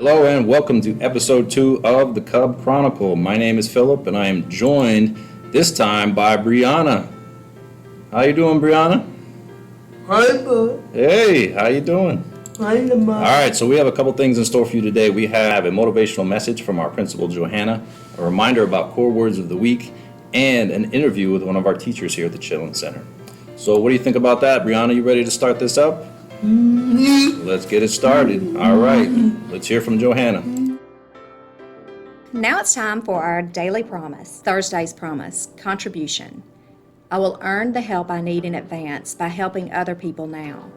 Hello and welcome to episode 2 of the Cub Chronicle. My name is Philip and I am joined this time by Brianna. How you doing, Brianna? I'm good. Hey, how you doing? I'm the mom. All right, so we have a couple things in store for you today. We have a motivational message from our principal, Johanna, a reminder about core words of the week, and an interview with one of our teachers here at the Children's Center. So what do you think about that? Brianna, you ready to start this up? Let's get it started. All right, let's hear from Johanna. Now it's time for our daily promise, Thursday's promise, contribution. I will earn the help I need in advance by helping other people now,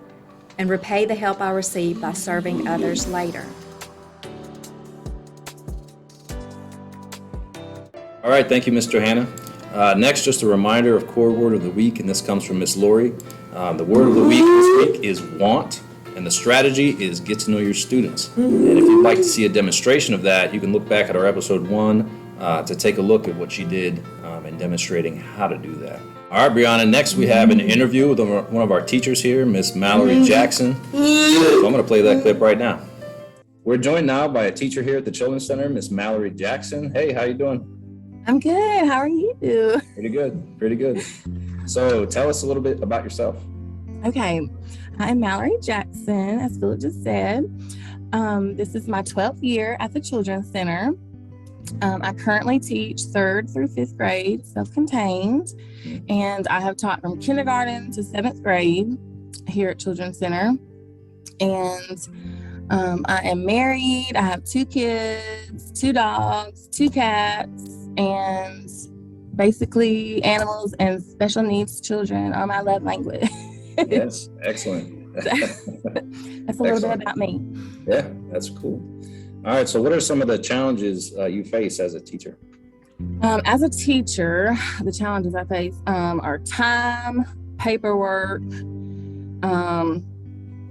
and repay the help I receive by serving others later. All right, thank you, Ms. Johanna. Next, just a reminder of core word of the week, and this comes from Miss Mallory. The word of the week this week is want, and the strategy is get to know your students. And if you'd like to see a demonstration of that, you can look back at our episode 1 to take a look at what she did in demonstrating how to do that. All right, Brianna, next we have an interview with one of our teachers here, Miss Mallory Jackson. So I'm going to play that clip right now. We're joined now by a teacher here at the Children's Center, Miss Mallory Jackson. Hey, how you doing? I'm good. How are you? Pretty good, pretty good. So tell us a little bit about yourself. Okay. I'm Mallory Jackson, as Philip just said. This is my 12th year at the Children's Center. I currently teach 3rd through 5th grade, self-contained, and I have taught from kindergarten to 7th grade here at Children's Center. And I am married. I have 2 kids, 2 dogs, 2 cats, and basically animals and special needs children are my love language. Yes, excellent. That's a little bit about me. Yeah, that's cool. All right, so what are some of the challenges you face as a teacher? As a teacher, the challenges I face are time, paperwork,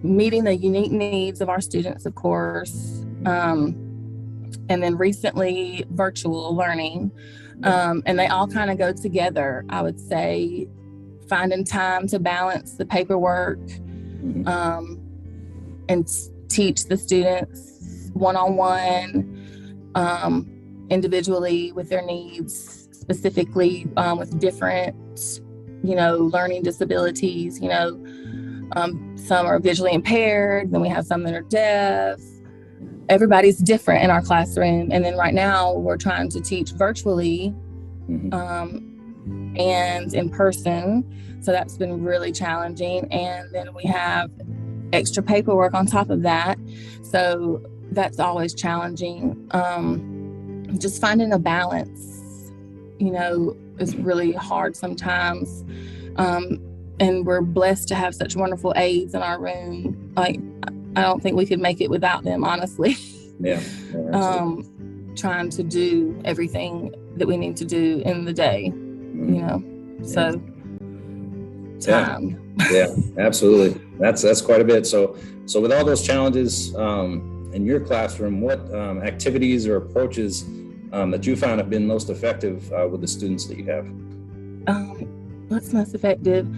meeting the unique needs of our students, of course, and then recently virtual learning. And they all kind of go together, I would say. Finding time to balance the paperwork and teach the students one-on-one, individually with their needs, specifically with different, learning disabilities. Some are visually impaired, then we have some that are deaf. Everybody's different in our classroom. And then right now we're trying to teach virtually and in person. So that's been really challenging. And then we have extra paperwork on top of that. So that's always challenging. Just finding a balance, is really hard sometimes. And we're blessed to have such wonderful aides in our room. Like, I don't think we could make it without them, honestly. Yeah. Trying to do everything that we need to do in the day, so time. Yeah, absolutely. That's quite a bit. So with all those challenges in your classroom, what activities or approaches that you found have been most effective with the students that you have? What's most effective?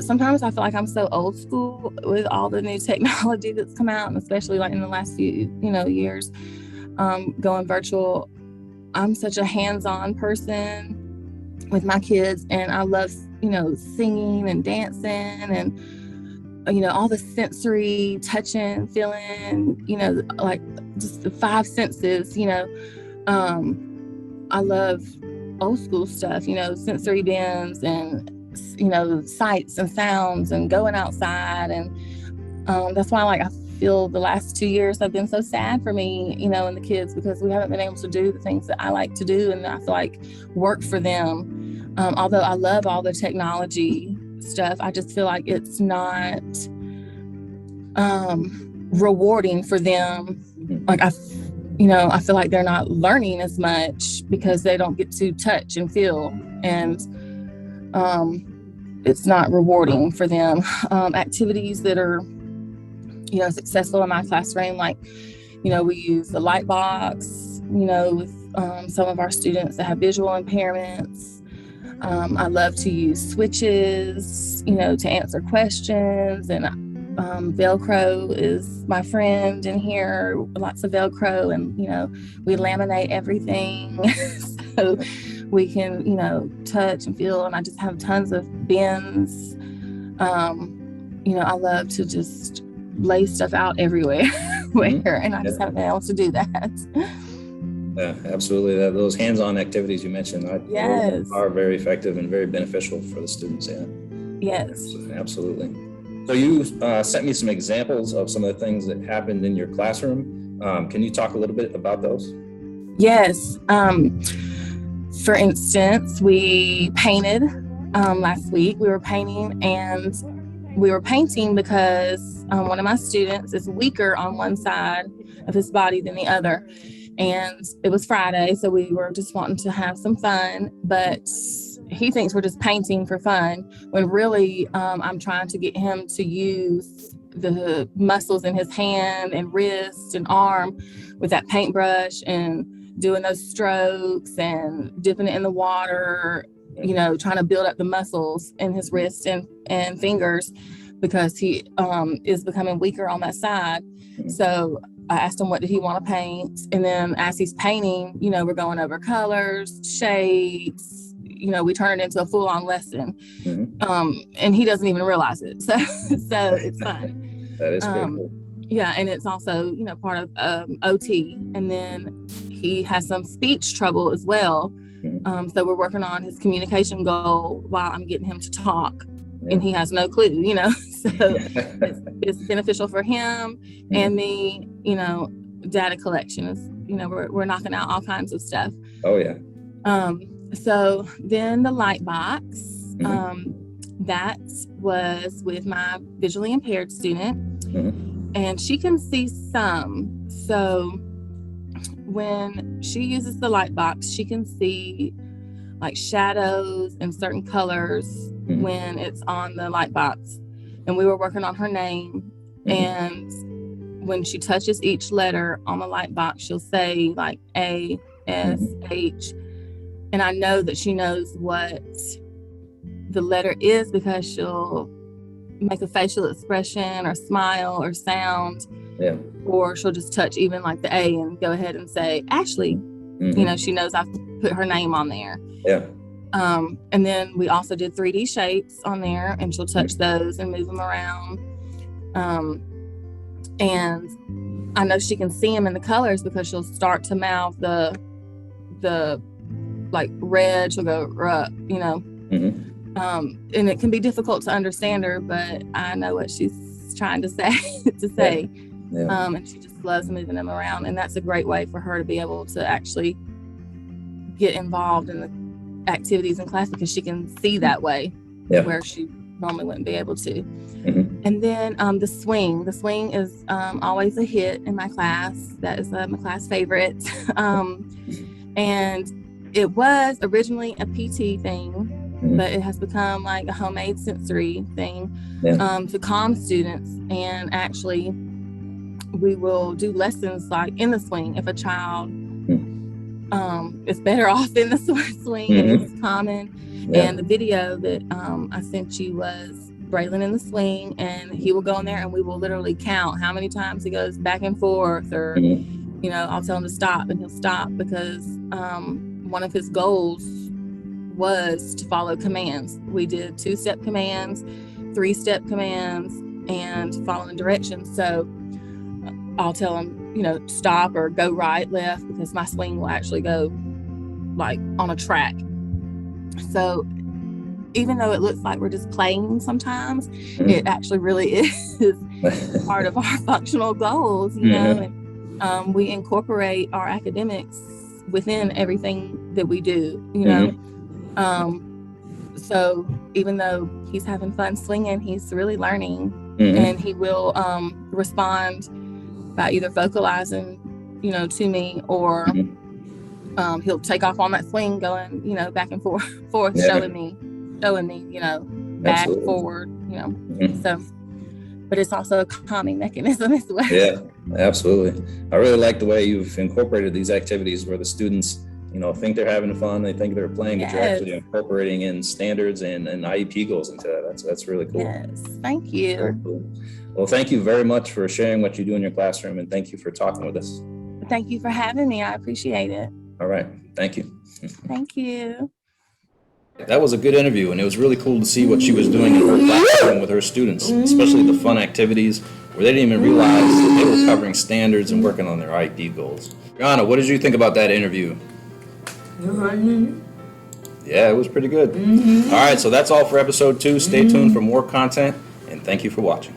Sometimes I feel like I'm so old school with all the new technology that's come out, and especially like in the last few, years, going virtual. I'm such a hands-on person with my kids, and I love, singing and dancing and, all the sensory, touching, feeling, like just the 5 senses, I love old school stuff, sensory bins and, sights and sounds and going outside. And that's why I feel the last 2 years have been so sad for me, and the kids, because we haven't been able to do the things that I like to do and I feel like work for them. Although I love all the technology stuff, I just feel like it's not rewarding for them. Like I feel like they're not learning as much because they don't get to touch and feel, and it's not rewarding for them. Activities that are, successful in my classroom, like, we use the light box, with some of our students that have visual impairments. I love to use switches, to answer questions, and Velcro is my friend in here, lots of Velcro, and, we laminate everything so we can, touch and feel. And I just have tons of bins. I love to just lay stuff out everywhere, and I just haven't been able to do that. Yeah, absolutely. Those hands-on activities you mentioned are very effective and very beneficial for the students. Yeah. Yes. Absolutely. So you sent me some examples of some of the things that happened in your classroom. Can you talk a little bit about those? Yes. For instance, we painted last week. We were painting because one of my students is weaker on one side of his body than the other. And it was Friday, so we were just wanting to have some fun, but he thinks we're just painting for fun, when really I'm trying to get him to use the muscles in his hand and wrist and arm with that paintbrush and doing those strokes and dipping it in the water, trying to build up the muscles in his wrists and fingers, because he is becoming weaker on that side. So I asked him what did he want to paint, and then as he's painting, we're going over colors, shapes, we turn it into a full-on lesson. And he doesn't even realize it, so it's fun. That is pretty cool. Yeah, and it's also part of OT, and then he has some speech trouble as well. So we're working on his communication goal while I'm getting him to talk. And he has no clue, so it's beneficial for him and me. Data collection is, we're knocking out all kinds of stuff. Oh yeah. So then the light box, that was with my visually impaired student, and she can see some. So when she uses the light box, she can see like shadows and certain colors when it's on the light box. And we were working on her name, and when she touches each letter on the light box, she'll say like A, S, H. And I know that she knows what the letter is because she'll make a facial expression or smile or sound. Yeah. Or she'll just touch even like the A and go ahead and say, Ashley. She knows I've put her name on there. Yeah. And then we also did 3D shapes on there, and she'll touch those and move them around. And I know she can see them in the colors because she'll start to mouth the like red, she'll go, and it can be difficult to understand her, but I know what she's trying to say. Yeah. And she just loves moving them around, and that's a great way for her to be able to actually get involved in the activities in class, because she can see that way where she normally wouldn't be able to. And then the swing is always a hit in my class. That is my class favorite. And it was originally a PT thing, but it has become like a homemade sensory thing to calm students. And actually we will do lessons like in the swing if a child is better off in the swing and it's common. And the video that I sent you was Braylon in the swing, and he will go in there and we will literally count how many times he goes back and forth, or I'll tell him to stop and he'll stop, because one of his goals was to follow commands. We did 2-step commands, 3-step commands, and following directions. So I'll tell him, stop or go right, left, because my swing will actually go like on a track. So even though it looks like we're just playing sometimes, it actually really is part of our functional goals, and we incorporate our academics within everything that we do, so even though he's having fun swinging, he's really learning, and he will respond by either vocalizing, to me, or he'll take off on that swing going, back and forth, showing me, back, absolutely, forward, so, but it's also a calming mechanism as well. Yeah, absolutely. I really like the way you've incorporated these activities where the students, think they're having fun, they think they're playing, but you're actually incorporating in standards and IEP goals into that. That's really cool. Yes, thank you. Very cool. Well, thank you very much for sharing what you do in your classroom, and thank you for talking with us. Thank you for having me. I appreciate it. All right. Thank you. Thank you. That was a good interview, and it was really cool to see what she was doing in her classroom with her students, especially the fun activities where they didn't even realize that they were covering standards and working on their IEP goals. Johanna, what did you think about that interview? Yeah, it was pretty good. All right, so that's all for episode 2. Stay tuned for more content, and thank you for watching.